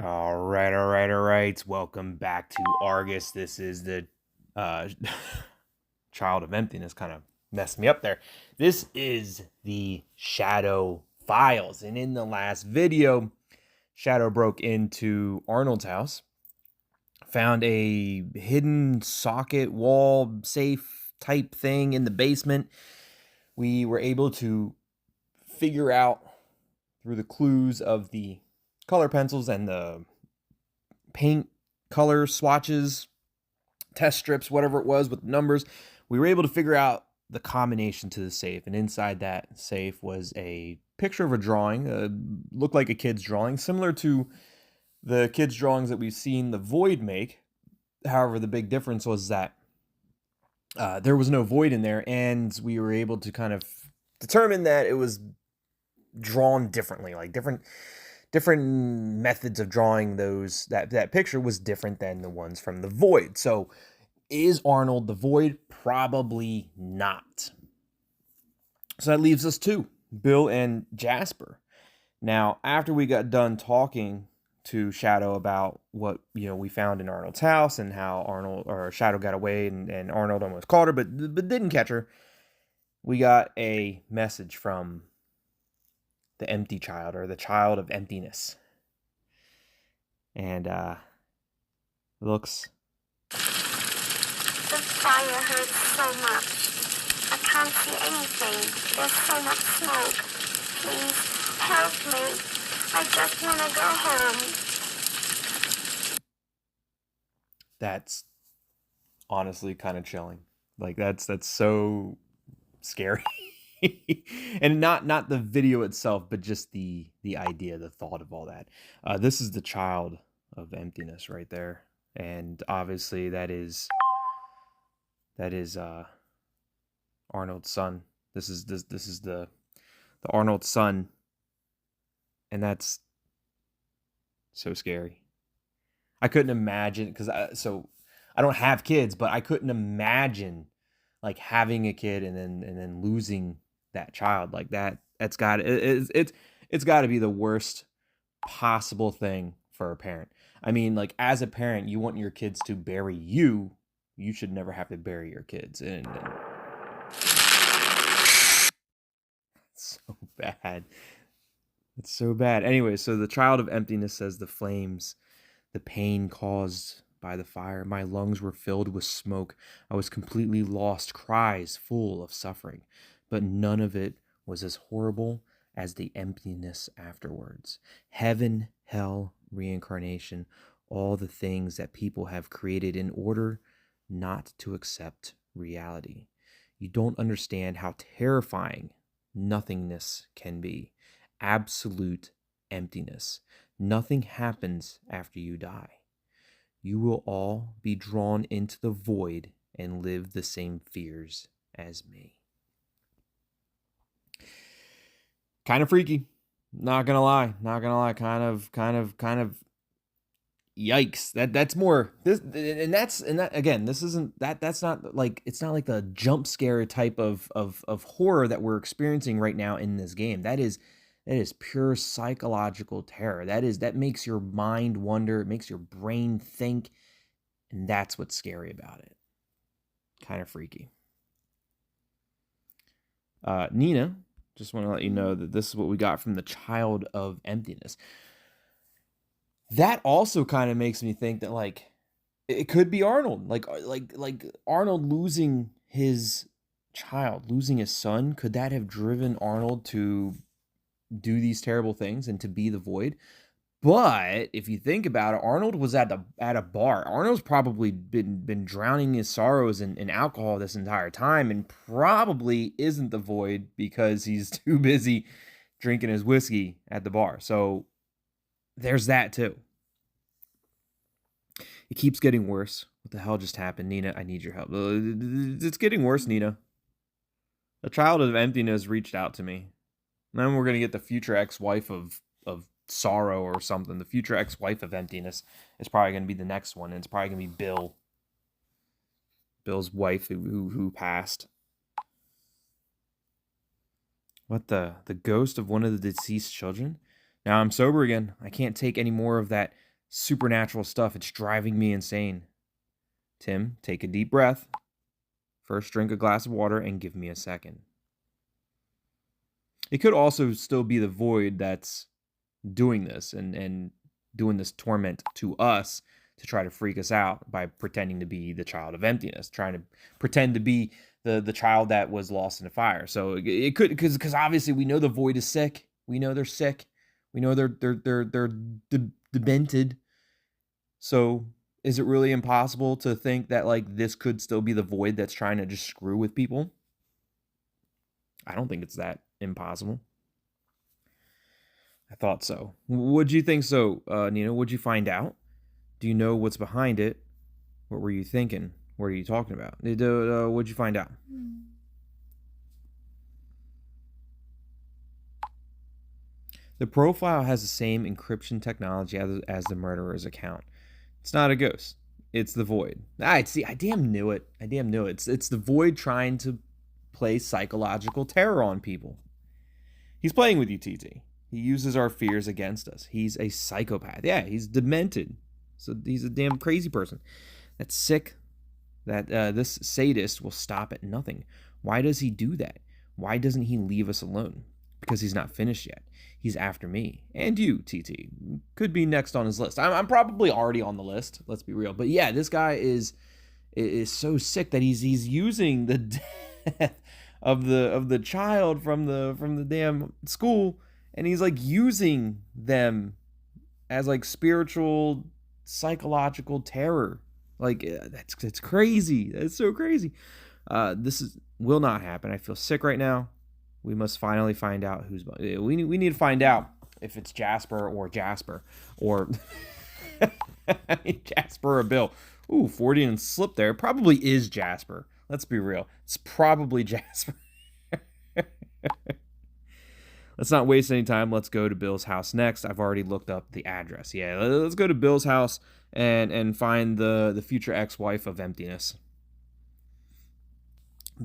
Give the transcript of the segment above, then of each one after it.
All right. Welcome back to Argus. This is the uh, Child of Emptiness. Kind of messed me up there. This is the Shadow Files. And in the last video, Shadow broke into Arnold's house, found a hidden socket, wall, safe type thing in the basement. We were able to figure out through the clues of the color pencils and the paint color swatches, test strips, whatever it was with numbers, we were able to figure out the combination to the safe. And inside that safe was a picture of a drawing, looked like a kid's drawing, similar to the kids' drawings that we've seen the Void make. However, the big difference was that there was no void in there, and we were able to kind of determine that it was drawn differently, like different methods of drawing that picture was different than the ones from the Void. So is Arnold the Void? Probably not. So that leaves us two, Bill and Jasper. Now, after we got done talking to Shadow about what we found in Arnold's house and how Shadow got away and Arnold almost caught her but didn't catch her, we got a message from the empty child, or the Child of Emptiness. And looks... The fire hurts so much. I can't see anything. There's so much smoke. Please help me. I just want to go home. That's honestly kind of chilling. Like that's so scary. And not the video itself, but just the idea, the thought of all that. This is the Child of Emptiness right there, and obviously that is Arnold's son. This is the Arnold's son, and that's so scary. I couldn't imagine, because I don't have kids, but I couldn't imagine like having a kid and then losing that child like that. It's got to be the worst possible thing for a parent. I mean, like, as a parent, you want your kids to bury you. You should never have to bury your kids. And it's so bad. It's so bad. Anyway, so the Child of Emptiness says, the flames, the pain caused by the fire, my lungs were filled with smoke. I was completely lost, cries full of suffering. But none of it was as horrible as the emptiness afterwards. Heaven, hell, reincarnation, all the things that people have created in order not to accept reality. You don't understand how terrifying nothingness can be. Absolute emptiness. Nothing happens after you die. You will all be drawn into the void and live the same fears as me. Kind of freaky. Not gonna lie. Kind of yikes. That's more this, and that again, this isn't that's not like, it's not like the jump scare type of horror that we're experiencing right now in this game. That is pure psychological terror. That makes your mind wonder, it makes your brain think, and that's what's scary about it. Kind of freaky. Nina, just want to let you know that this is what we got from the Child of Emptiness. That also kind of makes me think that, like, it could be Arnold. Like Arnold losing his child, losing his son. Could that have driven Arnold to do these terrible things and to be the Void? But if you think about it, Arnold was at a bar. Arnold's probably been drowning his sorrows in alcohol this entire time, and probably isn't the Void because he's too busy drinking his whiskey at the bar. So there's that too. It keeps getting worse. What the hell just happened? Nina, I need your help. It's getting worse, Nina. The Child of Emptiness reached out to me. And then we're going to get the future ex-wife of sorrow or something. The future ex-wife of emptiness is probably going to be the next one. And it's probably going to be Bill. Bill's wife who passed. What the ghost of one of the deceased children? Now I'm sober again. I can't take any more of that supernatural stuff. It's driving me insane. Tim, take a deep breath. First, drink a glass of water and give me a second. It could also still be the void that's doing this and doing this torment to us to try to freak us out by pretending to be the child of emptiness, trying to pretend to be the child that was lost in the fire. So it could, because obviously we know the void is sick. We know they're sick. We know they're demented. So is it really impossible to think that like this could still be the void that's trying to just screw with people? I don't think it's that impossible. I thought so. Would you think so, Nina? Would you find out? Do you know what's behind it? What were you thinking? What are you talking about? What'd you find out? The profile has the same encryption technology as the murderer's account. It's not a ghost. It's the void. I damn knew it. It's the void trying to play psychological terror on people. He's playing with you, TT. He uses our fears against us. He's a psychopath. Yeah, he's demented. So he's a damn crazy person. That's sick. That this sadist will stop at nothing. Why does he do that? Why doesn't he leave us alone? Because he's not finished yet. He's after me. And you, TT. Could be next on his list. I'm probably already on the list. Let's be real. But yeah, this guy is so sick that he's using the death of the child from the damn school, and he's like using them as like spiritual psychological terror. Like that's crazy. That's so crazy. This will not happen. I feel sick right now. We must finally find out who's. We need to find out if it's Jasper or Jasper or Bill. Ooh, 40 and slip there. It probably is Jasper. Let's be real. It's probably Jasper. Let's not waste any time. Let's go to Bill's house next. I've already looked up the address. Yeah, let's go to Bill's house and find the future ex-wife of emptiness.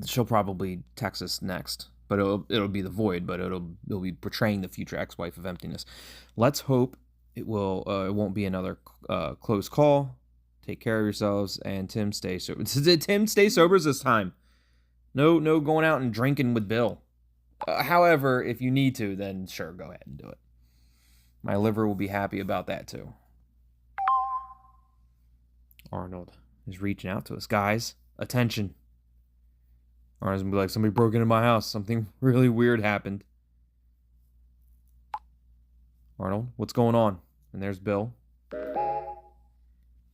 She'll probably text us next, but it'll be the void, but it'll be portraying the future ex-wife of emptiness. Let's hope it won't be another close call. Take care of yourselves, and Tim, stay sober. Tim, stay sober this time. No going out and drinking with Bill. However, if you need to, then sure, go ahead and do it. My liver will be happy about that too. Arnold is reaching out to us. Guys, attention. Arnold's gonna be like, somebody broke into my house. Something really weird happened. Arnold, what's going on? And there's Bill.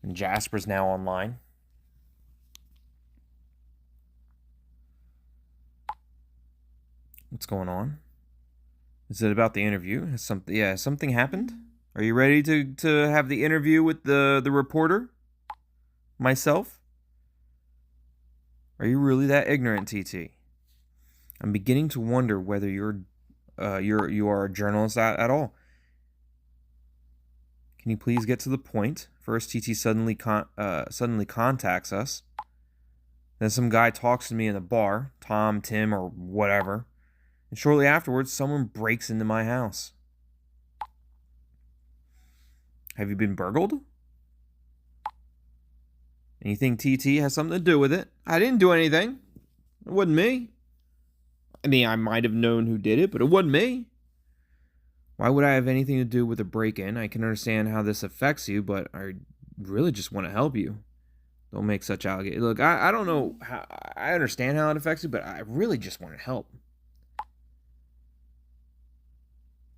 And Jasper's now online. What's going on? Is it about the interview? Has something happened? Are you ready to have the interview with the reporter? Myself? Are you really that ignorant, TT? I'm beginning to wonder whether you are a journalist at all. Can you please get to the point? First, TT suddenly contacts us. Then some guy talks to me in the bar, Tom, Tim, or whatever. And shortly afterwards, someone breaks into my house. Have you been burgled? And you think TT has something to do with it? I didn't do anything. It wasn't me. I mean, I might have known who did it, but it wasn't me. Why would I have anything to do with a break-in? I can understand how this affects you, but I really just want to help you. Don't make such allegations. Look, I don't know how. I understand how it affects you, but I really just want to help.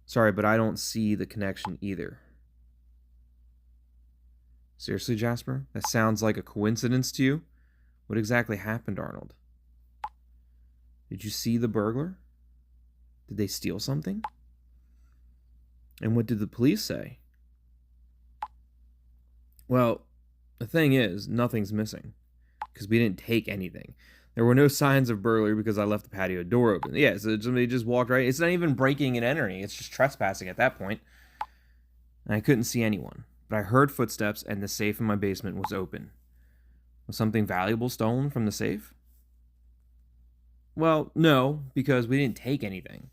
Sorry, but I don't see the connection either. Seriously, Jasper? That sounds like a coincidence to you? What exactly happened, Arnold? Did you see the burglar? Did they steal something? And what did the police say? Well, the thing is, nothing's missing. Because we didn't take anything. There were no signs of burglary because I left the patio door open. Yeah, so somebody just walked right. It's not even breaking and entering. It's just trespassing at that point. And I couldn't see anyone. But I heard footsteps and the safe in my basement was open. Was something valuable stolen from the safe? Well, no, because we didn't take anything.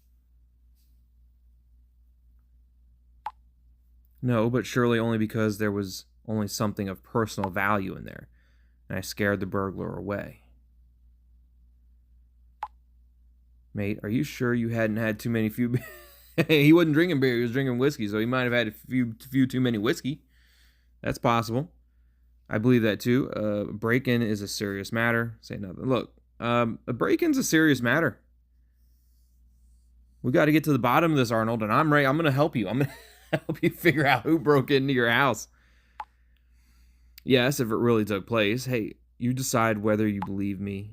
No, but surely only because there was only something of personal value in there, and I scared the burglar away. Mate, are you sure you hadn't had too many few... He wasn't drinking beer, he was drinking whiskey, so he might have had a few too many whiskey. That's possible. I believe that too. Break-in is a serious matter. Say nothing. Look, a break-in's a serious matter. We got to get to the bottom of this, Arnold, and I'm ready. I'm going to help you. I'm going to help you figure out who broke into your house. Yes, if it really took place. Hey, you decide whether you believe me.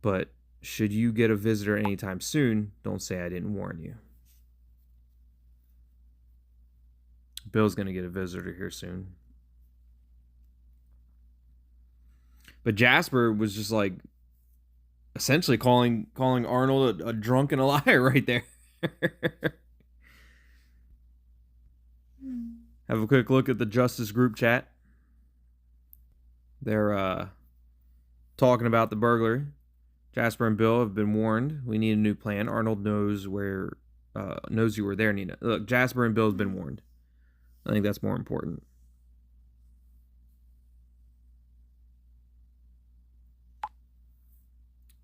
But should you get a visitor anytime soon, don't say I didn't warn you. Bill's going to get a visitor here soon. But Jasper was just like essentially calling Arnold a drunk and a liar right there. Have a quick look at the Justice group chat. They're talking about the burglary. Jasper and Bill have been warned. We need a new plan. Arnold knows you were there, Nina. Look, Jasper and Bill have been warned. I think that's more important.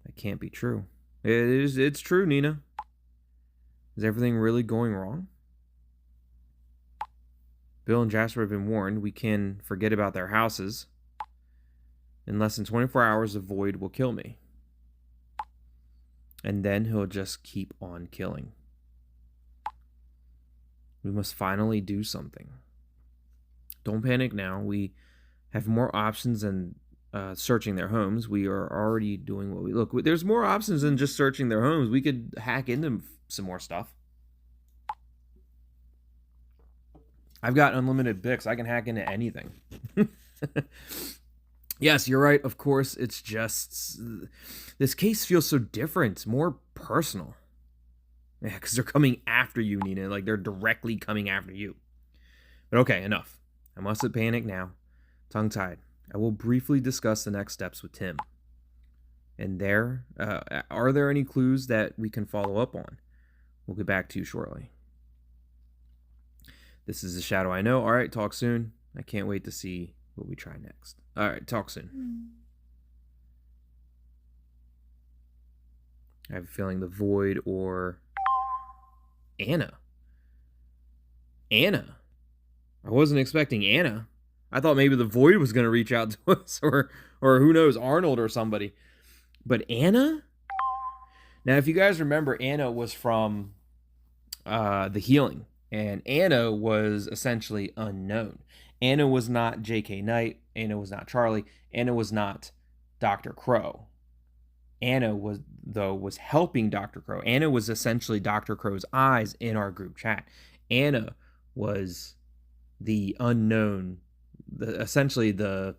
That can't be true. It's true, Nina. Is everything really going wrong? Bill and Jasper have been warned. We can forget about their houses. In less than 24 hours, the void will kill me. And then he'll just keep on killing. We must finally do something. Don't panic now. We have more options than searching their homes. We are already doing what we... Look, there's more options than just searching their homes. We could hack into some more stuff. I've got unlimited Bix. I can hack into anything. Yes, you're right. Of course, it's just... This case feels so different, more personal. Yeah, because they're coming after you, Nina. Like, they're directly coming after you. But okay, enough. I mustn't panic now. Tongue-tied. I will briefly discuss the next steps with Tim. And are there any clues that we can follow up on? We'll get back to you shortly. This is the Shadow I Know. All right, talk soon. I can't wait to see what we try next. All right, talk soon. I have a feeling the Void or Anna. Anna? I wasn't expecting Anna. I thought maybe the Void was going to reach out to us, or who knows, Arnold or somebody. But Anna? Now, if you guys remember, Anna was from The Healing. And Anna was essentially unknown. Anna was not J.K. Knight. Anna was not Charlie. Anna was not Dr. Crow. Anna was helping Dr. Crow. Anna was essentially Dr. Crow's eyes in our group chat. Anna was the unknown, essentially the...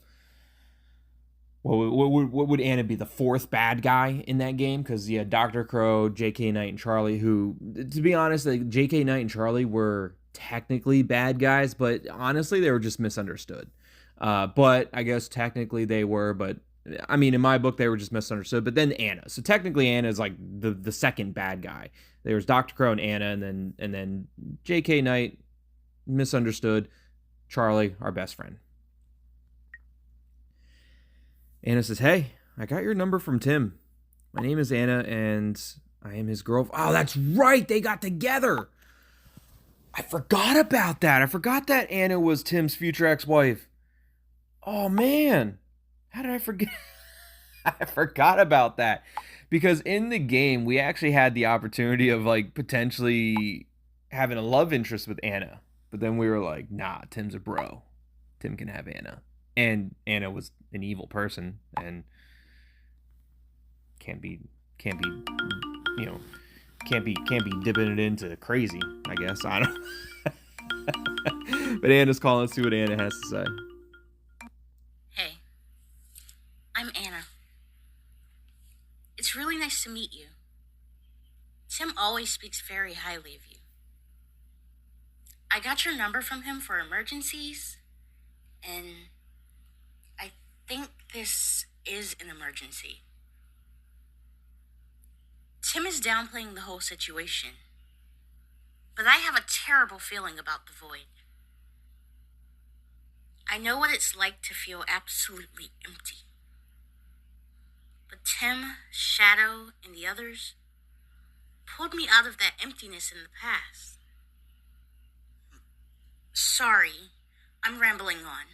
What would Anna be? The fourth bad guy in that game? Because, yeah, Dr. Crow, J.K. Knight, and Charlie, who, to be honest, like, J.K. Knight and Charlie were technically bad guys, but honestly, they were just misunderstood. But I guess technically they were, but, I mean, in my book, they were just misunderstood. But then Anna. So technically, Anna is like the second bad guy. There was Dr. Crow and Anna, and then J.K. Knight, misunderstood. Charlie, our best friend. Anna says, hey, I got your number from Tim. My name is Anna, and I am his girlfriend. Oh, that's right. They got together. I forgot about that. I forgot that Anna was Tim's future ex-wife. Oh, man. How did I forget? I forgot about that. Because in the game, we actually had the opportunity of, like, potentially having a love interest with Anna. But then we were like, nah, Tim's a bro. Tim can have Anna. And Anna was an evil person and can't be dipping it into crazy, I guess. I don't But Anna's calling. Let's see what Anna has to say. Hey, I'm Anna. It's really nice to meet you. Tim always speaks very highly of you. I got your number from him for emergencies, and I think this is an emergency. Tim is downplaying the whole situation. But I have a terrible feeling about the void. I know what it's like to feel absolutely empty. But Tim, Shadow, and the others pulled me out of that emptiness in the past. Sorry, I'm rambling on.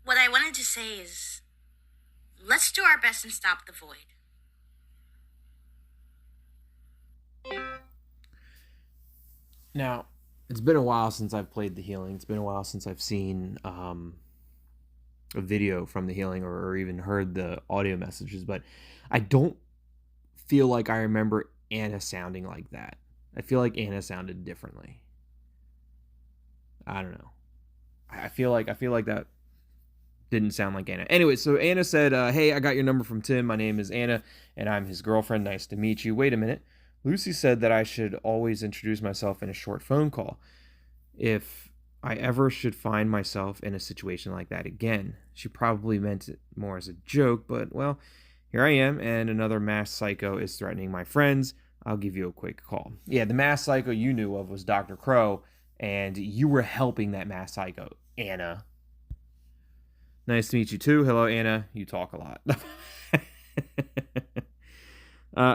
What I wanted to say is, let's do our best and stop the void. Now, it's been a while since I've played the healing. It's been a while since I've seen a video from the healing or even heard the audio messages, but I don't feel like I remember Anna sounding like that. I feel like Anna sounded differently. I don't know. I feel like that didn't sound like Anna. Anyway, so Anna said, hey, I got your number from Tim. My name is Anna, and I'm his girlfriend. Nice to meet you. Wait a minute. Lucy said that I should always introduce myself in a short phone call. If I ever should find myself in a situation like that again. She probably meant it more as a joke, but, well, here I am, and another mass psycho is threatening my friends. I'll give you a quick call. Yeah, the mass psycho you knew of was Dr. Crow, and you were helping that mass psycho, Anna. Nice to meet you, too. Hello, Anna. You talk a lot.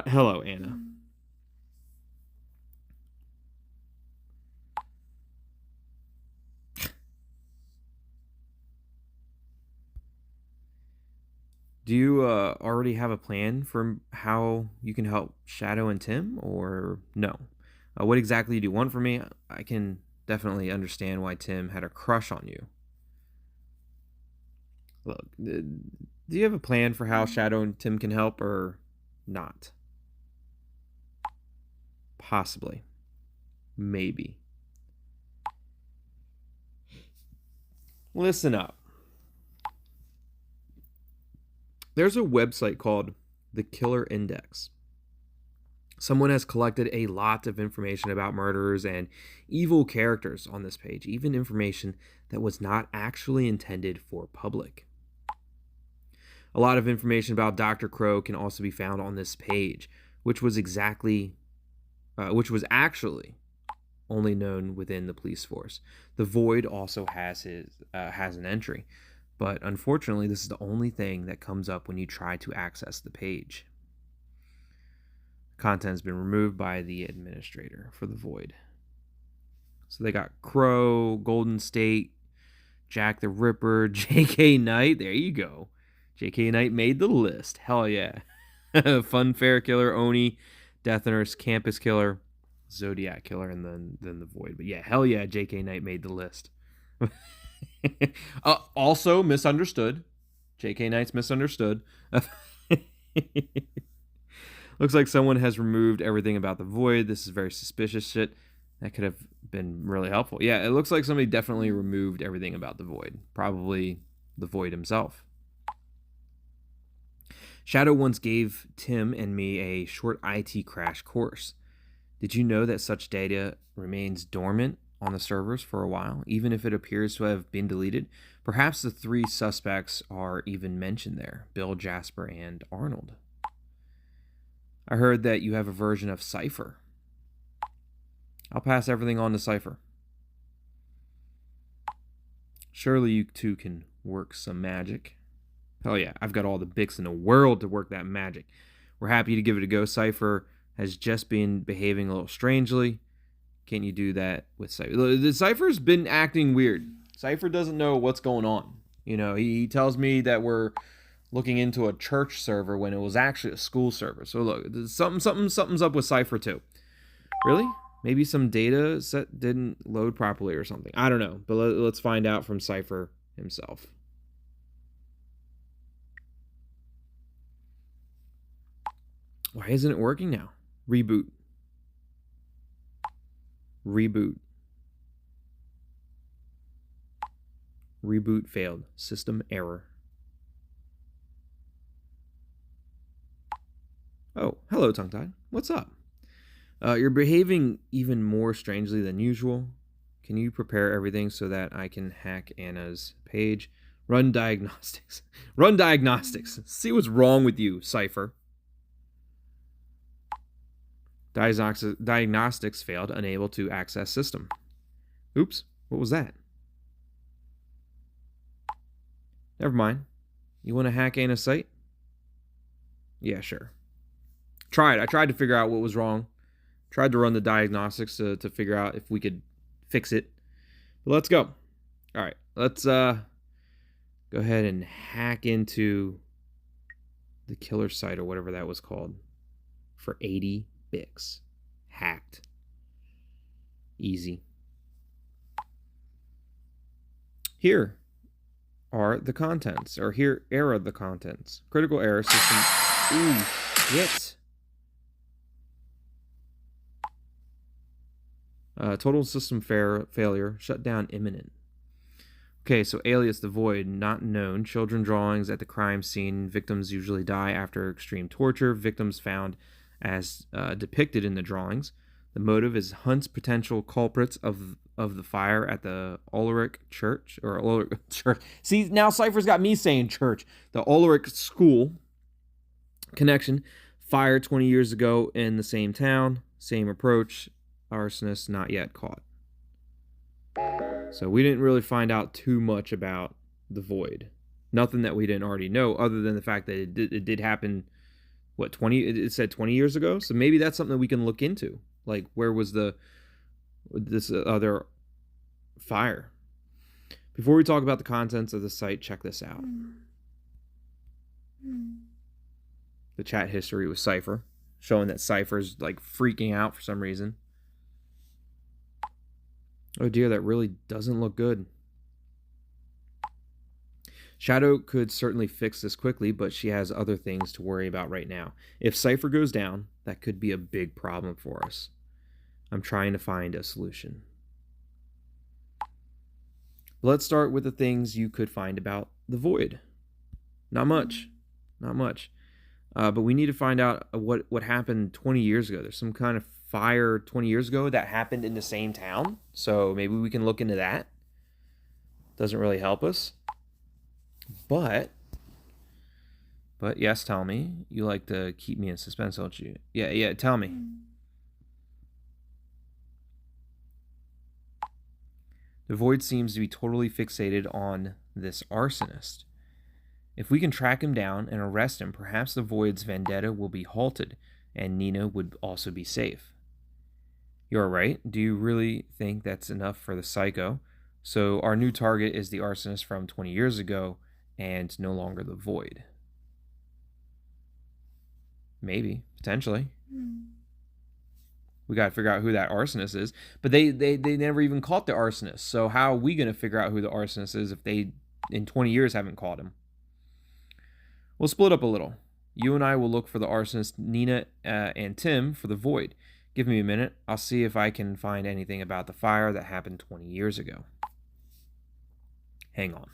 Hello, Anna. Do you already have a plan for how you can help Shadow and Tim, or no? What exactly do you want from me? I can definitely understand why Tim had a crush on you. Look, do you have a plan for how Shadow and Tim can help, or not? Possibly. Maybe. Listen up. There's a website called The Killer Index. Someone has collected a lot of information about murderers and evil characters on this page, even information that was not actually intended for public. A lot of information about Dr. Crow can also be found on this page, which was actually only known within the police force. The Void also has an entry, but unfortunately, this is the only thing that comes up when you try to access the page. Content has been removed by the administrator for the Void. So they got Crow, Golden State, Jack the Ripper, J.K. Knight. There you go. J.K. Knight made the list. Hell yeah. Funfair Killer, Oni, Death Nurse, Campus Killer, Zodiac Killer, and then the Void. But yeah, hell yeah, J.K. Knight made the list. Also misunderstood. J.K. Knight's misunderstood. Looks like someone has removed everything about the Void. This is very suspicious shit. That could have been really helpful. Yeah, it looks like somebody definitely removed everything about the Void. Probably the Void himself. Shadow once gave Tim and me a short IT crash course. Did you know that such data remains dormant on the servers for a while, even if it appears to have been deleted? Perhaps the 3 suspects are even mentioned there: Bill, Jasper, and Arnold. I heard that you have a version of Cipher. I'll pass everything on to Cipher. Surely you two can work some magic. Hell yeah, I've got all the bics in the world to work that magic. We're happy to give it a go. Cipher has just been behaving a little strangely. Can't you do that with Cipher? The Cipher's been acting weird. Cipher doesn't know what's going on. You know, he tells me that we're looking into a church server when it was actually a school server. So look, something's up with Cipher too. Really? Maybe some data set didn't load properly or something. I don't know, but let's find out from Cipher himself. Why isn't it working now? Reboot. Reboot. Reboot failed. System error. Oh, hello, Tongue-Tied. What's up? You're behaving even more strangely than usual. Can you prepare everything so that I can hack Anna's page? Run diagnostics. Run diagnostics. See what's wrong with you, Cipher. Diagnostics failed, unable to access system. Oops, what was that? Never mind. You want to hack Anna's site? Yeah, sure. I tried to figure out what was wrong. Tried to run the diagnostics to figure out if we could fix it. But let's go. All right, let's go ahead and hack into the killer site or whatever that was called for 80 Bix. Hacked. Easy. Here are the contents, or here are the contents. Critical error system. Ooh, shit. Total system failure. Shutdown imminent. Okay, so alias the void, not known. Children drawings at the crime scene. Victims usually die after extreme torture. Victims found as depicted in the drawings. The motive is Hunt's potential culprits of the fire at the Ulrich Church, or Ulrich Church. See, now Cipher's got me saying church. The Ulrich School connection. Fire 20 years ago in the same town. Same approach. Arsonist not yet caught. So we didn't really find out too much about the void. Nothing that we didn't already know, other than the fact that it did happen. What, 20? It said 20 years ago. So maybe that's something that we can look into. Like, where was this other fire? Before we talk about the contents of the site, check this out. The chat history with Cipher, showing that Cipher's like freaking out for some reason. Oh dear, that really doesn't look good. Shadow could certainly fix this quickly, but she has other things to worry about right now. If Cipher goes down, that could be a big problem for us. I'm trying to find a solution. Let's start with the things you could find about the void. Not much. Not much. But we need to find out what happened 20 years ago. There's some kind of fire 20 years ago that happened in the same town. So maybe we can look into that. Doesn't really help us. But yes, tell me. You like to keep me in suspense, don't you? Yeah, tell me. The void seems to be totally fixated on this arsonist. If we can track him down and arrest him, perhaps the void's vendetta will be halted, and Nina would also be safe. You're right. Do you really think that's enough for the psycho? So our new target is the arsonist from 20 years ago, and no longer the void. Maybe, potentially. We got to figure out who that arsonist is. But they never even caught the arsonist. So how are we going to figure out who the arsonist is if they, in 20 years, haven't caught him? We'll split up a little. You and I will look for the arsonist, Nina and Tim for the void. Give me a minute. I'll see if I can find anything about the fire that happened 20 years ago. Hang on.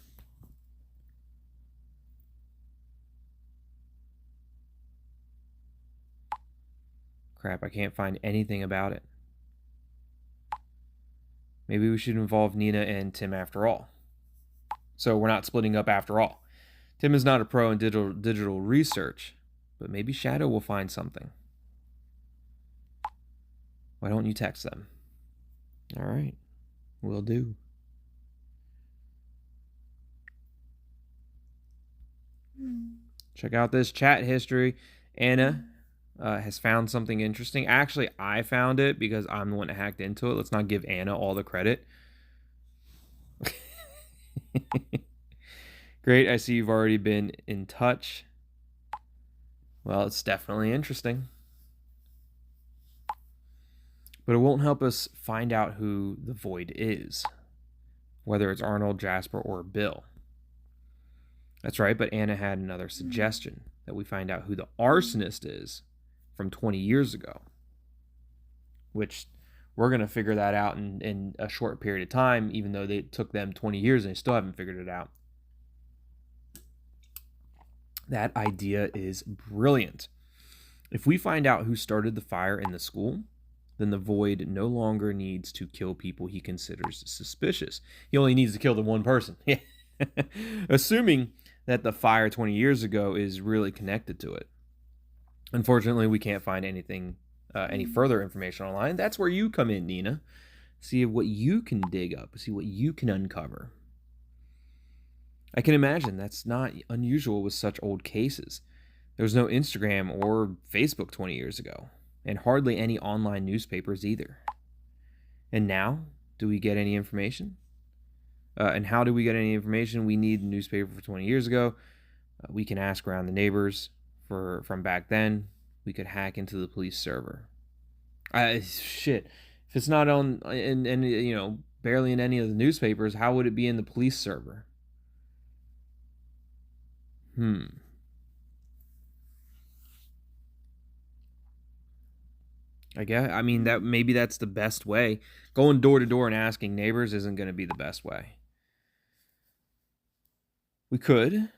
Crap, I can't find anything about it. Maybe we should involve Nina and Tim after all. So we're not splitting up after all. Tim is not a pro in digital research, but maybe Shadow will find something. Why don't you text them? All right, will do. Check out this chat history. Anna has found something interesting. Actually, I found it because I'm the one that hacked into it. Let's not give Anna all the credit. Great, I see you've already been in touch. Well, it's definitely interesting. But it won't help us find out who the void is. Whether it's Arnold, Jasper, or Bill. That's right, but Anna had another suggestion. That we find out who the arsonist is from 20 years ago. Which we're going to figure that out in a short period of time, even though it took them 20 years and they still haven't figured it out. That idea is brilliant. If we find out who started the fire in the school, then the void no longer needs to kill people he considers suspicious. He only needs to kill the one person. Assuming that the fire 20 years ago is really connected to it. Unfortunately, we can't find anything any further information online, that's where you come in, Nina. See what you can dig up, see what you can uncover. I can imagine that's not unusual with such old cases. There was no Instagram or Facebook 20 years ago, and hardly any online newspapers either. And now, do we get any information? And how do we get any information? We need the newspaper for 20 years ago. We can ask around the neighbors from back then. We could hack into the police server. Shit. If it's not on in barely in any of the newspapers, how would it be in the police server? I mean that maybe that's the best way. Going door to door and asking neighbors isn't going to be the best way. We could,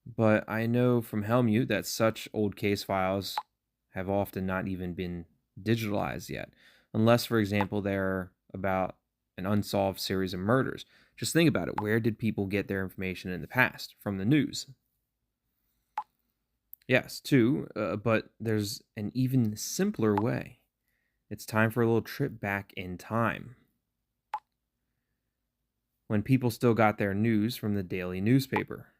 but I know from Helmut that such old case files have often not even been digitalized yet, unless, for example, they're about an unsolved series of murders. Just think about it. Where did people get their information in the past? From the news. Yes, too, but there's an even simpler way. It's time for a little trip back in time, when people still got their news from the daily newspaper.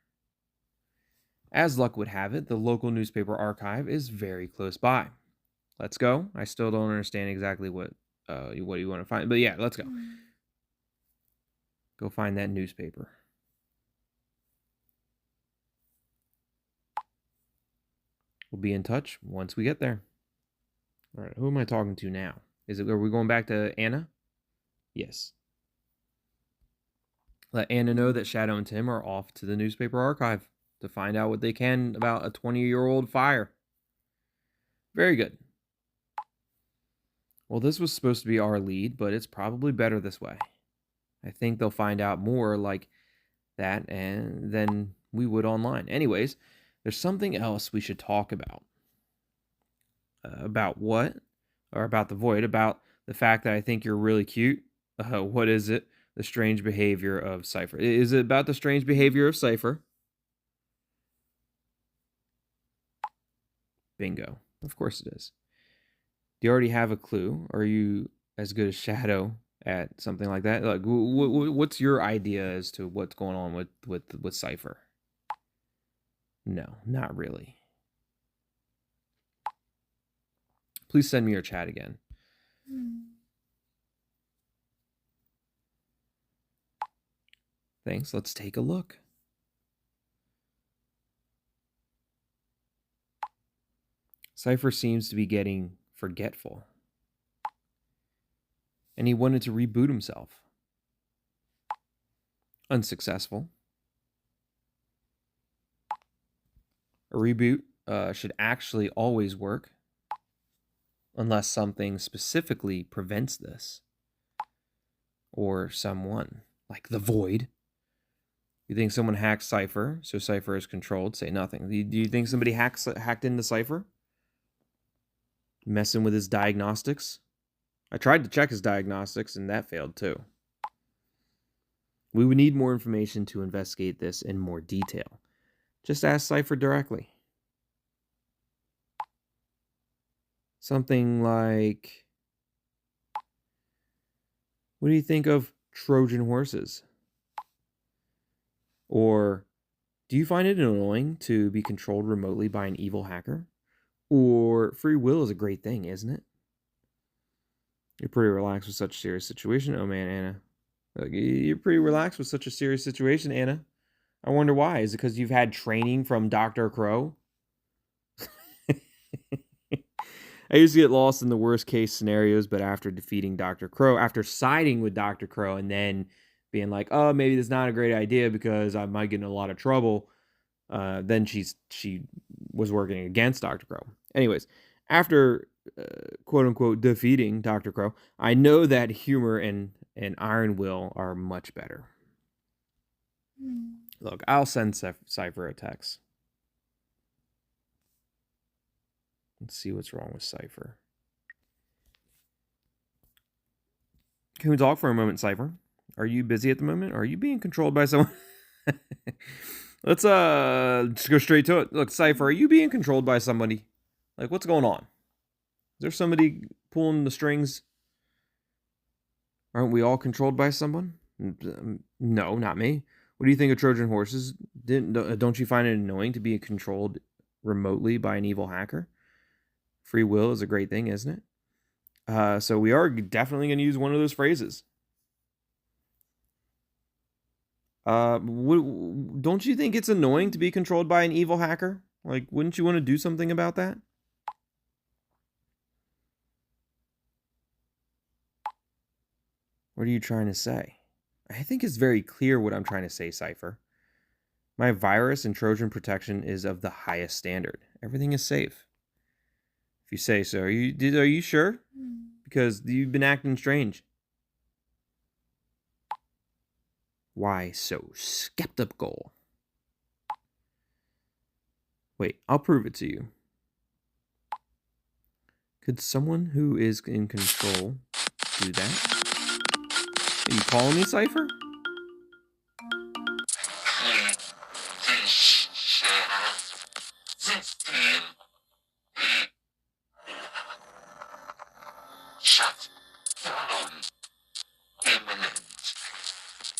As luck would have it, the local newspaper archive is very close by. Let's go. I still don't understand exactly what you want to find, but yeah, let's go. Go find that newspaper. We'll be in touch once we get there. All right, who am I talking to now? Are we going back to Anna? Yes. Let Anna know that Shadow and Tim are off to the newspaper archive to find out what they can about a 20-year-old fire. Very good. Well, this was supposed to be our lead, but it's probably better this way. I think they'll find out more like that than we would online. Anyways, there's something else we should talk about. About what? Or about the void? About the fact that I think you're really cute? What is it? The strange behavior of Cipher. Is it about the strange behavior of Cipher? Bingo. Of course it is. Do you already have a clue? Are you as good as Shadow at something like that? Like, what's your idea as to what's going on with Cipher? No, not really. Please send me your chat again. Thanks. Let's take a look. Cipher seems to be getting forgetful, and he wanted to reboot himself. Unsuccessful. A reboot should actually always work, unless something specifically prevents this, or someone, like the Void. You think someone hacked Cipher, so Cipher is controlled? Say nothing. Do you think somebody hacked into Cipher? Messing with his diagnostics? I tried to check his diagnostics, and that failed too. We would need more information to investigate this in more detail. Just ask Cipher directly. Something like, what do you think of Trojan horses? Or, do you find it annoying to be controlled remotely by an evil hacker? Or, free will is a great thing, isn't it? You're pretty relaxed with such a serious situation. Oh man, Anna. Look, you're pretty relaxed with such a serious situation, Anna. I wonder why. Is it because you've had training from Dr. Crow? I used to get lost in the worst case scenarios, but after defeating Dr. Crow, after siding with Dr. Crow and then being like, oh, maybe that's not a great idea because I might get in a lot of trouble, then she was working against Dr. Crow. Anyways, after quote-unquote defeating Dr. Crow, I know that humor and iron will are much better. Look, I'll send Cipher a text. Let's see what's wrong with Cipher. Can we talk for a moment, Cipher? Are you busy at the moment? Are you being controlled by someone? Let's just go straight to it. Look, Cipher, are you being controlled by somebody? Like, what's going on? there somebody pulling the strings? Aren't we all controlled by someone? No, not me. What do you think of Trojan horses? Don't you find it annoying to be controlled remotely by an evil hacker? Free will is a great thing, isn't it? So we are definitely going to use one of those phrases. Don't you think it's annoying to be controlled by an evil hacker? Like, wouldn't you want to do something about that? What are you trying to say? I think it's very clear what I'm trying to say, Cipher. My virus and Trojan protection is of the highest standard. Everything is safe. If you say so. Are you sure? Because you've been acting strange. Why so skeptical? Wait, I'll prove it to you. Could someone who is in control do that? Are you calling me, Cipher? Shut down. Imminent.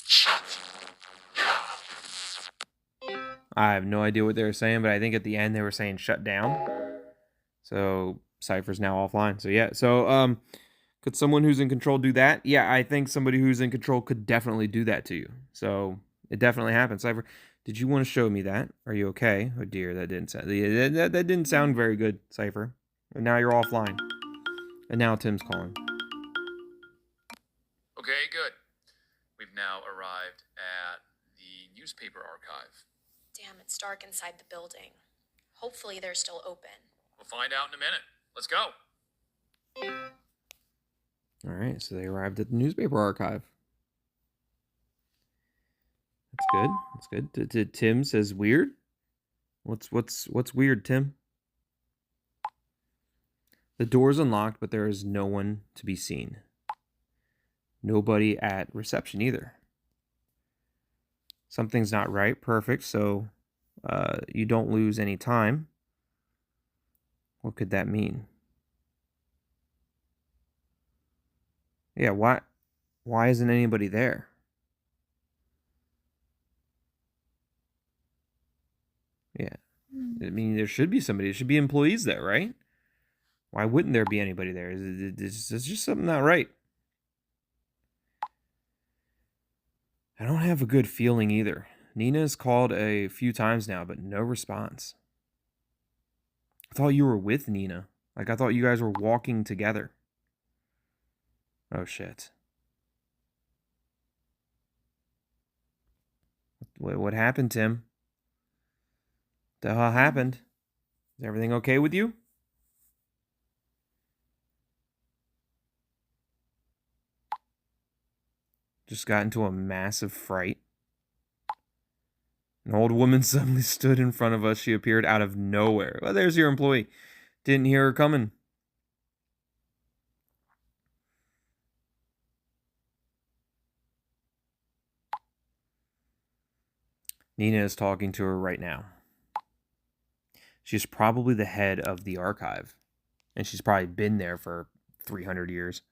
Shut down. I have no idea what they were saying, but I think at the end they were saying shut down. So Cypher's now offline. So yeah. So could someone who's in control do that? Yeah, I think somebody who's in control could definitely do that to you. So it definitely happens. Cipher, did you want to show me that? Are you okay? Oh dear, that didn't sound very good, Cipher. And now you're offline. And now Tim's calling. Okay, good. We've now arrived at the newspaper archive. Damn, it's dark inside the building. Hopefully they're still open. We'll find out in a minute. Let's go. All right, so they arrived at the newspaper archive. That's good. That's good. Tim says weird. What's weird, Tim? The door's unlocked, but there is no one to be seen. Nobody at reception either. Something's not right. Perfect. So you don't lose any time. What could that mean? Yeah, why isn't anybody there? Yeah. I mean, there should be somebody. There should be employees there, right? Why wouldn't there be anybody there? It's just something not right. I don't have a good feeling either. Nina's called a few times now, but no response. I thought you were with Nina. Like, I thought you guys were walking together. Oh, shit. What happened, Tim? What the hell happened? Is everything okay with you? Just got into a massive fright. An old woman suddenly stood in front of us. She appeared out of nowhere. Well, there's your employee. Didn't hear her coming. Nina is talking to her right now. She's probably the head of the archive. And she's probably been there for 300 years.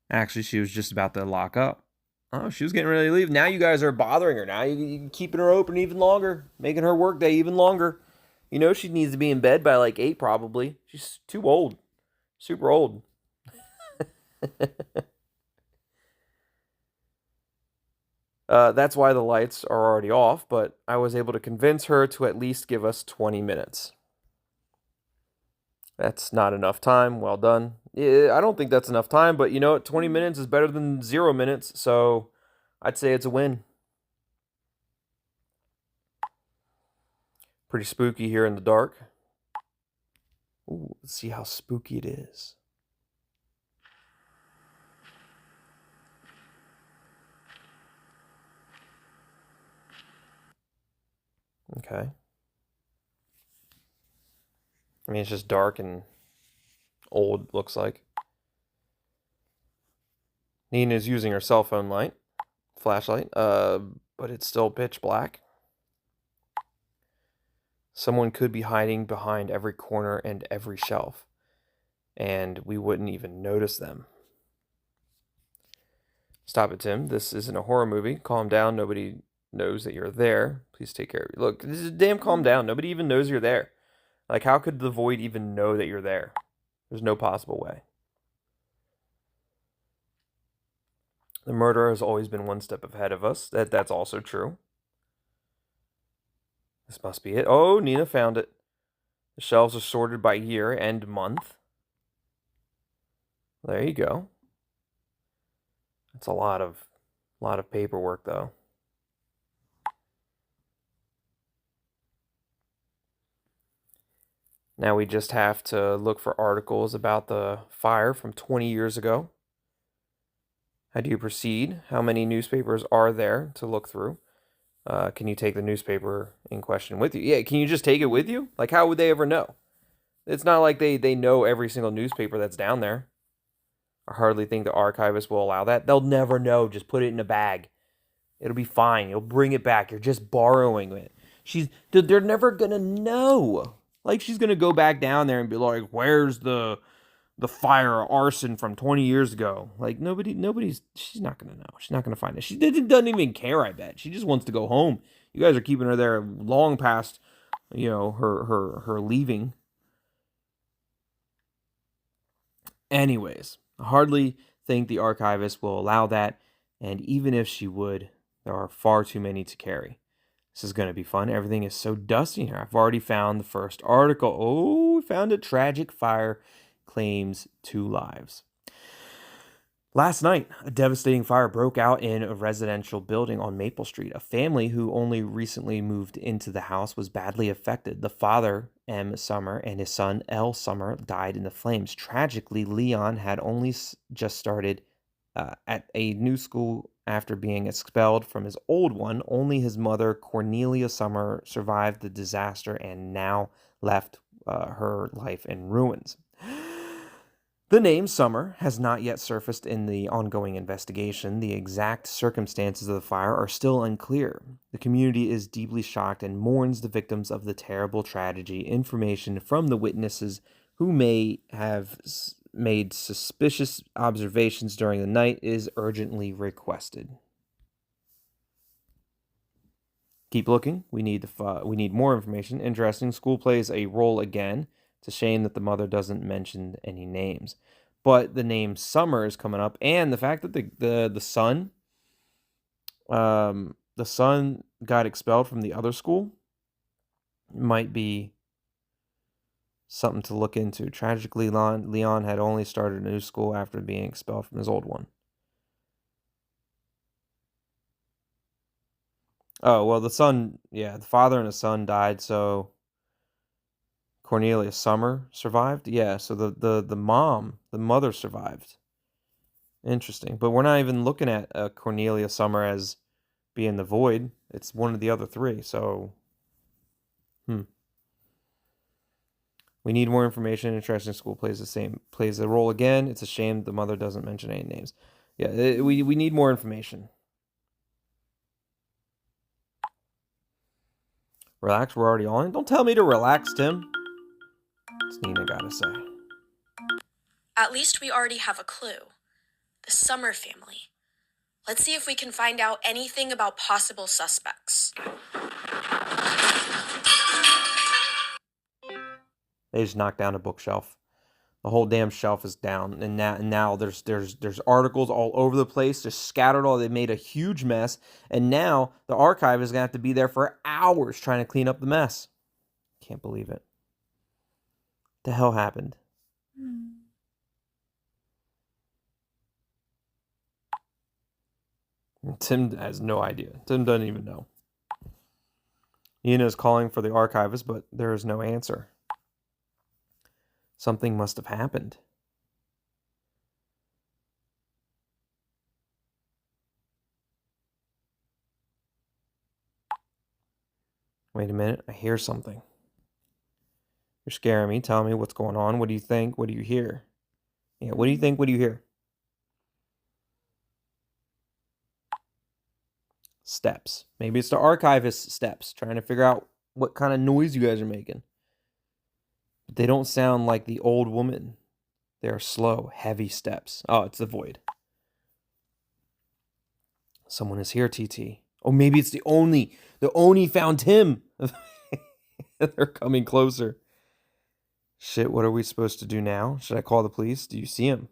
Actually, she was just about to lock up. Oh, she was getting ready to leave. Now you guys are bothering her. Now you're keeping her open even longer. Making her workday even longer. You know she needs to be in bed by like 8 probably. She's too old. Super old. That's why the lights are already off, but I was able to convince her to at least give us 20 minutes. That's not enough time. Well done. Yeah, I don't think that's enough time, but you know what? 20 minutes is better than 0 minutes, so I'd say it's a win. Pretty spooky here in the dark. Ooh, let's see how spooky it is. Okay. I mean, it's just dark and old, looks like. Nina's using her cell phone light, flashlight, but it's still pitch black. Someone could be hiding behind every corner and every shelf. and we wouldn't even notice them. Stop it, Tim. This isn't a horror movie. Calm down. Nobody knows that you're there. Please take care of you. Look, this is damn calm down. Nobody even knows you're there. Like, how could the void even know that you're there? There's no possible way. The murderer has always been one step ahead of us. That's also true. This must be it. Oh, Nina found it. The shelves are sorted by year and month. There you go. That's a lot of paperwork, though. Now we just have to look for articles about the fire from 20 years ago. How do you proceed? How many newspapers are there to look through? Can you take the newspaper in question with you? Yeah, can you just take it with you? Like, how would they ever know? It's not like they know every single newspaper that's down there. I hardly think the archivist will allow that. They'll never know. Just put it in a bag. It'll be fine. You'll bring it back. You're just borrowing it. They're never gonna know. Like, she's gonna go back down there and be like, "Where's the fire or arson from 20 years ago?" Like, she's not gonna know. She's not gonna find it. She doesn't even care, I bet. She just wants to go home. You guys are keeping her there long past, her leaving. Anyways, I hardly think the archivist will allow that, and even if she would, there are far too many to carry. This is going to be fun. Everything is so dusty here. I've already found the first article. Oh, we found a tragic fire claims 2 lives. Last night, a devastating fire broke out in a residential building on Maple Street. A family who only recently moved into the house was badly affected. The father, M. Summer, and his son, L. Summer, died in the flames. Tragically, Leon had only just started at a new school after being expelled from his old one. Only his mother, Cornelia Summer, survived the disaster and now left her life in ruins. The name Summer has not yet surfaced in the ongoing investigation. The exact circumstances of the fire are still unclear. The community is deeply shocked and mourns the victims of the terrible tragedy. Information from the witnesses who may have made suspicious observations during the night is urgently requested. Keep looking. We need more information. Interesting. School plays a role again. It's a shame that the mother doesn't mention any names. But the name Summer is coming up, and the fact that the son got expelled from the other school might be something to look into. Tragically, Leon had only started a new school after being expelled from his old one. Oh, well, the father and the son died, so Cornelia Summer survived? Yeah, so the mother survived. Interesting. But we're not even looking at Cornelia Summer as being the void. It's one of the other 3, so... We need more information. Interesting school plays the role again. It's a shame the mother doesn't mention any names. Yeah, we need more information. Relax, we're already on. Don't tell me to relax, Tim. What's Nina gotta say? At least we already have a clue. The Summer family. Let's see if we can find out anything about possible suspects. They just knocked down a bookshelf. The whole damn shelf is down, and now there's articles all over the place, just scattered all. They made a huge mess, and now the archive is gonna have to be there for hours trying to clean up the mess. Can't believe it. What the hell happened? Tim has no idea. Tim doesn't even know. Nina is calling for the archivist, but there is no answer. Something must have happened. Wait a minute, I hear something. You're scaring me. Tell me what's going on. What do you think? What do you hear? Yeah, what do you think? What do you hear? Steps. Maybe it's the archivist's steps, trying to figure out what kind of noise you guys are making. But they don't sound like the old woman. They are slow, heavy steps. Oh, it's the void. Someone is here, TT. Oh, maybe it's the Oni. The Oni found him. They're coming closer. Shit, what are we supposed to do now? Should I call the police? Do you see him?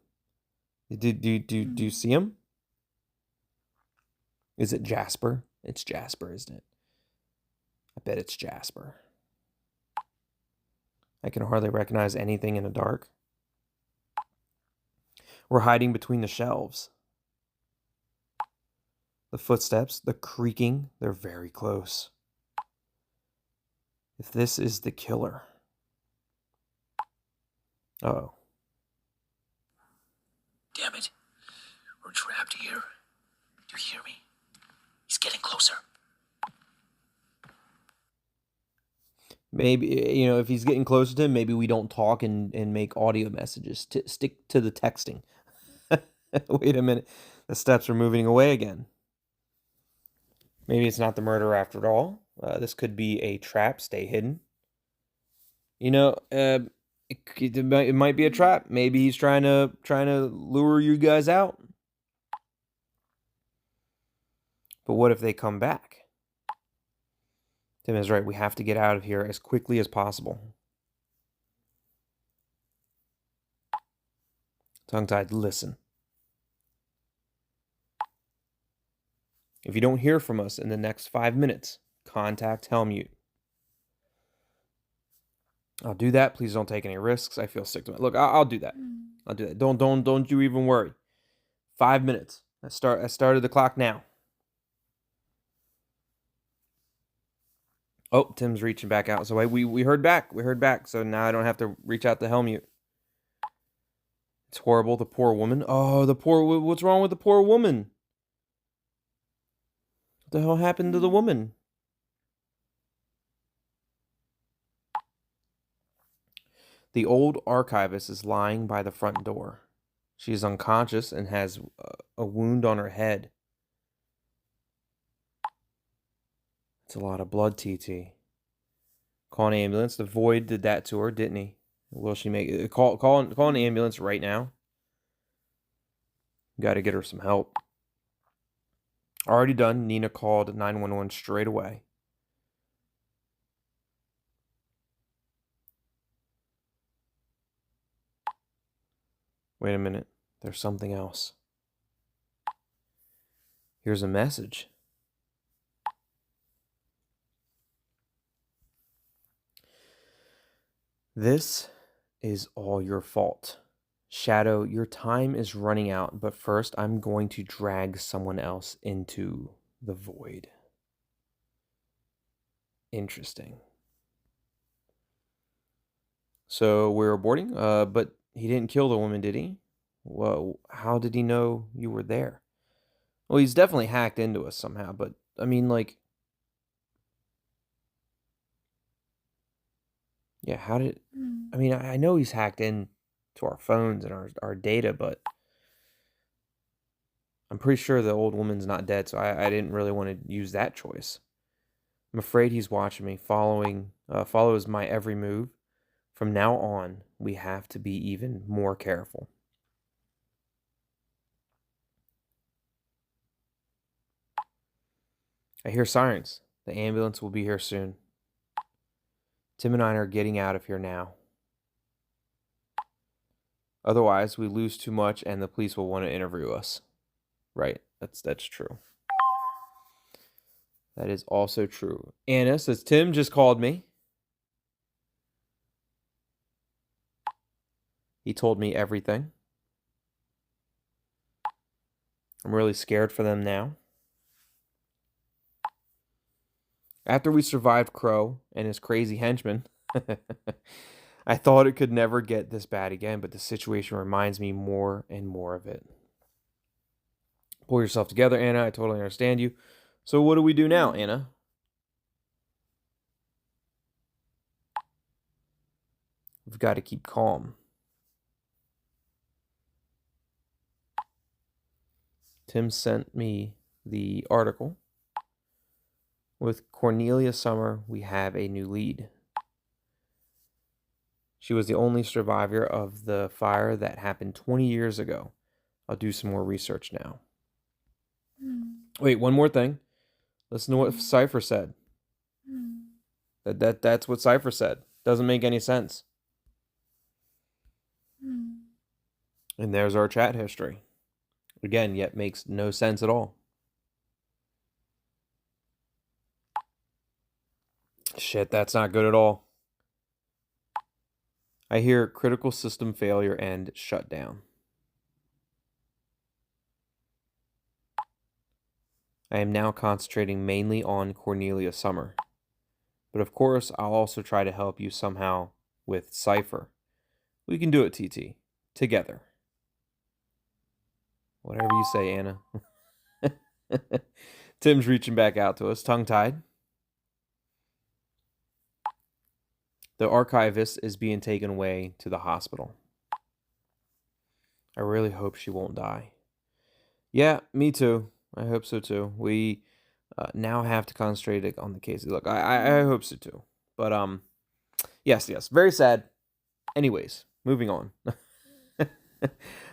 Do you see him? Is it Jasper? It's Jasper, isn't it? I bet it's Jasper. I can hardly recognize anything in the dark. We're hiding between the shelves. The footsteps, the creaking, they're very close. If this is the killer. Uh-oh. Damn it. We're trapped here. Do you hear me? He's getting closer. Maybe, if he's getting closer to him, maybe we don't talk and make audio messages. Stick to the texting. Wait a minute. The steps are moving away again. Maybe it's not the murderer after all. This could be a trap. Stay hidden. It might be a trap. Maybe he's trying to lure you guys out. But what if they come back? Tim is right. We have to get out of here as quickly as possible. Tongue-tied, listen. If you don't hear from us in the next 5 minutes, contact Helmut. I'll do that. Please don't take any risks. I feel sick to it. Look, I'll do that. I'll do that. Don't you even worry. 5 minutes. I started the clock now. Oh, Tim's reaching back out. So we heard back. We heard back. So now I don't have to reach out to Helmut. It's horrible. The poor woman. Oh, what's wrong with the poor woman? What the hell happened to the woman? The old archivist is lying by the front door. She is unconscious and has a wound on her head. It's a lot of blood, TT. Call an ambulance. The void did that to her, didn't he? Will she make it? Call an ambulance right now. Got to get her some help. Already done. Nina called 911 straight away. Wait a minute. There's something else. Here's a message. This is all your fault. Shadow, your time is running out, but first I'm going to drag someone else into the void. Interesting. So we're aborting, but he didn't kill the woman, did he? Well, how did he know you were there? Well, he's definitely hacked into us somehow, but I mean, like, yeah, how did... I mean, I know he's hacked in to our phones and our data, but I'm pretty sure the old woman's not dead, so I didn't really want to use that choice. I'm afraid he's watching me, follows my every move. From now on, we have to be even more careful. I hear sirens. The ambulance will be here soon. Tim and I are getting out of here now. Otherwise, we lose too much and the police will want to interview us. Right, that's true. That is also true. Anna says, Tim just called me. He told me everything. I'm really scared for them now. After we survived Crow and his crazy henchman, I thought it could never get this bad again, but the situation reminds me more and more of it. Pull yourself together, Anna. I totally understand you. So what do we do now, Anna? We've got to keep calm. Tim sent me the article. With Cornelia Summer, we have a new lead. She was the only survivor of the fire that happened 20 years ago. I'll do some more research now. Wait, one more thing. Listen to what Cipher said. That's what Cipher said. Doesn't make any sense. And there's our chat history. Again, yet makes no sense at all. Shit, that's not good at all. I hear critical system failure and shutdown. I am now concentrating mainly on Cornelia Summer. But of course, I'll also try to help you somehow with Cipher. We can do it, TT. Together. Whatever you say, Anna. Tim's reaching back out to us, tongue-tied. The archivist is being taken away to the hospital. I really hope she won't die. Yeah, me too. I hope so too. We now have to concentrate on the case. Look, I hope so too. But yes, very sad. Anyways, moving on.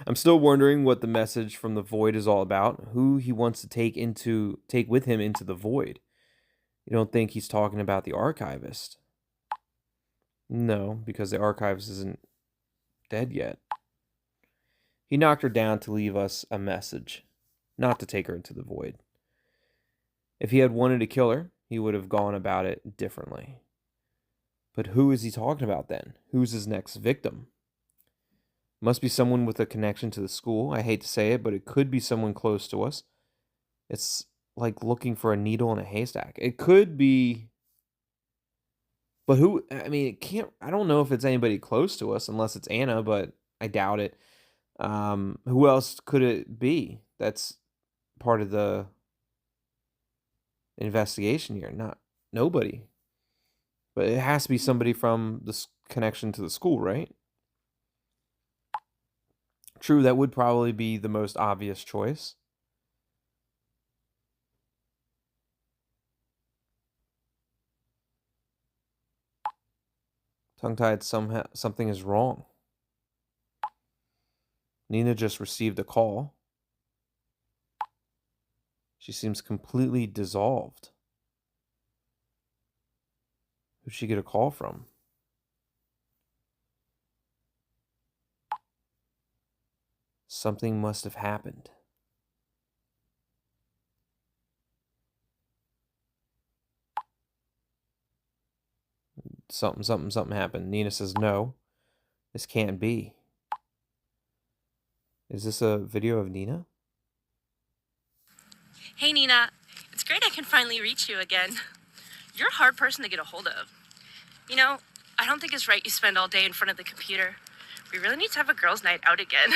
I'm still wondering what the message from the void is all about. Who he wants to take with him into the void. You don't think he's talking about the archivist? No, because the archivist isn't dead yet. He knocked her down to leave us a message, not to take her into the void. If he had wanted to kill her, he would have gone about it differently. But who is he talking about then? Who's his next victim? Must be someone with a connection to the school. I hate to say it, but it could be someone close to us. It's like looking for a needle in a haystack. It could be... But who... I mean, it can't... I don't know if it's anybody close to us, unless it's Anna, but I doubt it. Who else could it be that's part of the investigation here? Nobody. But it has to be somebody from the connection to the school, right? True, that would probably be the most obvious choice. Tongue-tied, something is wrong. Nina just received a call. She seems completely dissolved. Who'd she get a call from? Something must have happened. Something happened. Nina says, no, this can't be. Is this a video of Nina? Hey, Nina. It's great I can finally reach you again. You're a hard person to get a hold of. You know, I don't think it's right you spend all day in front of the computer. We really need to have a girls' night out again.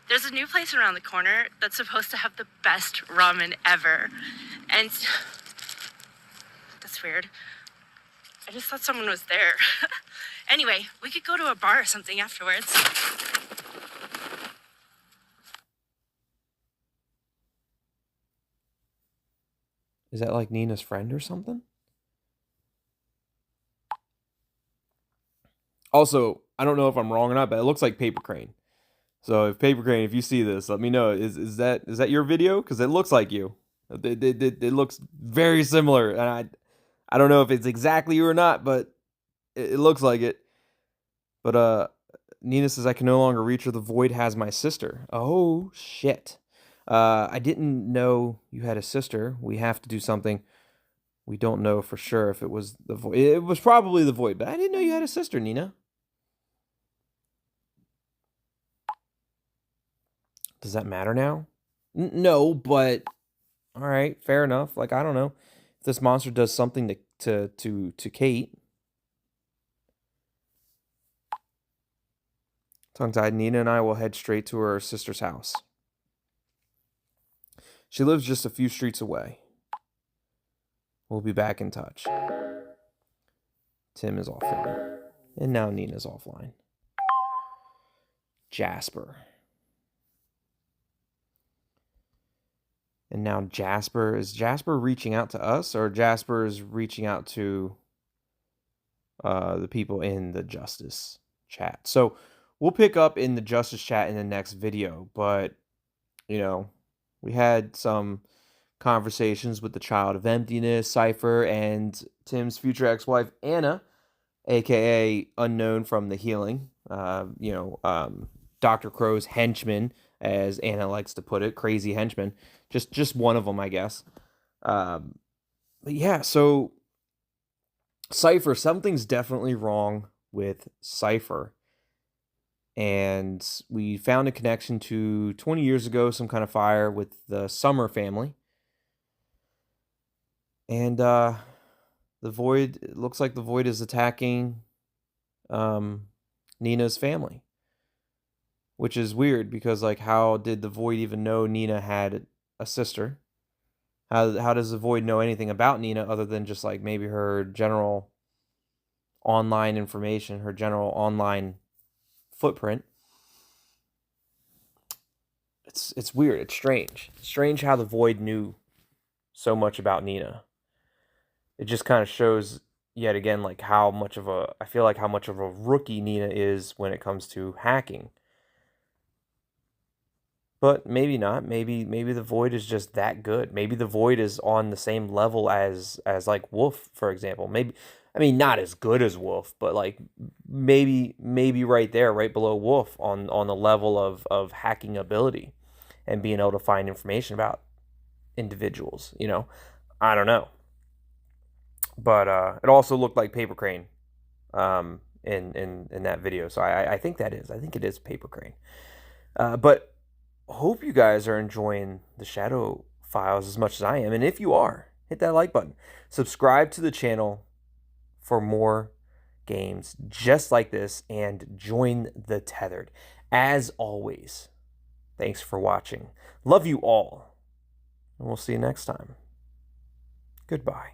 There's a new place around the corner that's supposed to have the best ramen ever. And... That's weird. I just thought someone was there. Anyway, we could go to a bar or something afterwards. Is that like Nina's friend or something? Also, I don't know if I'm wrong or not, but it looks like Paper Crane. So if Paper Crane, if you see this, let me know. Is that your video? Because it looks like you. It looks very similar, and I don't know if it's exactly you or not, but it looks like it. But Nina says I can no longer reach her. The void has my sister. Oh shit. I didn't know you had a sister. We have to do something. We don't know for sure if it was the void. It was probably the void, but I didn't know you had a sister, Nina. Does that matter now? No, but all right, fair enough. Like, I don't know if this monster does something to Kate. Tongue-tied, Nina and I will head straight to her sister's house. She lives just a few streets away. We'll be back in touch. Tim is offline. And now Nina's offline. Jasper. And now Jasper. Is Jasper reaching out to us, or Jasper is reaching out to the people in the Justice chat. So we'll pick up in the justice chat in the next video. But, you know, we had some conversations with the Child of Emptiness, Cipher, and Tim's future ex-wife, Anna, aka Unknown from the Healing. Dr. Crow's henchman, as Anna likes to put it, crazy henchman. Just one of them, I guess. But yeah, so Cipher, something's definitely wrong with Cipher. And we found a connection to 20 years ago, some kind of fire with the Summer family. And the Void, it looks like the Void is attacking Nina's family. Which is weird because, like, how did the Void even know Nina had a sister? How does the Void know anything about Nina other than just, like, maybe her general online information, her general online footprint? It's weird. It's strange. It's strange how the Void knew so much about Nina. It just kind of shows yet again, like, how much of a rookie Nina is when it comes to hacking. But maybe not. Maybe the Void is just that good. Maybe the Void is on the same level as like Wolf, for example. Maybe, I mean, not as good as Wolf, but like maybe right there, right below Wolf on the level of hacking ability and being able to find information about individuals, you know. I don't know. But it also looked like Paper Crane in that video. So I think that is. I think it is Paper Crane. But hope you guys are enjoying the Shadow Files as much as I am. And if you are, hit that like button. Subscribe to the channel for more games just like this and join the Tethered. As always, thanks for watching. Love you all. And we'll see you next time. Goodbye.